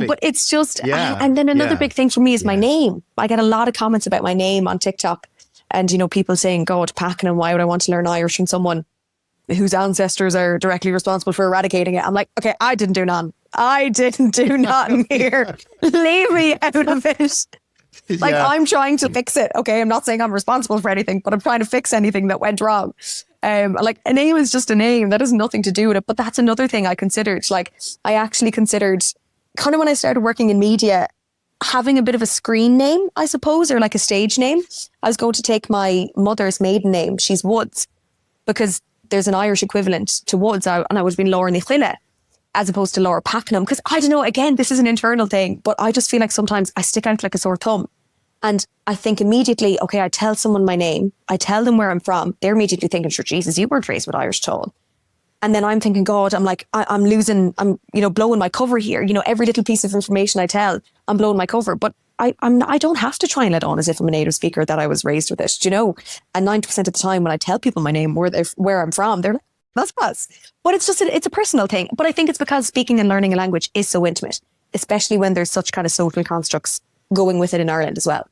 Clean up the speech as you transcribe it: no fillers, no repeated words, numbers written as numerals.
But it's just, Yeah. and then another big thing for me is my Yeah. name. I get a lot of comments about my name on TikTok, and people saying, God, Pakenham, why would I want to learn Irish from someone whose ancestors are directly responsible for eradicating it? I'm like, okay, I didn't do none. I didn't do nothing here. Leave me out of it. Like, Yeah. I'm trying to fix it. Okay, I'm not saying I'm responsible for anything, but I'm trying to fix anything that went wrong. Like, a name is just a name. That has nothing to do with it. But that's another thing I considered. Like, I actually considered, kind of when I started working in media, having a bit of a screen name, I suppose, or like a stage name. I was going to take my mother's maiden name. She's Woods, because there's an Irish equivalent to Woods, and I would have been Laura Nichile, as opposed to Laura Pakenham. Because I don't know, again, this is an internal thing, but I just feel like sometimes I stick out like a sore thumb. And I think immediately, okay, I tell someone my name, I tell them where I'm from, they're immediately thinking, sure, Jesus, you weren't raised with Irish at all. And then I'm thinking, God, I'm like, I'm losing, I'm, blowing my cover here. Every little piece of information I tell, I'm blowing my cover. But I don't have to try and let on as if I'm a native speaker that I was raised with it, And 90% of the time when I tell people my name, where I'm from, they're like, that's us. But it's just, it's a personal thing. But I think it's because speaking and learning a language is so intimate, especially when there's such kind of social constructs going with it in Ireland as well.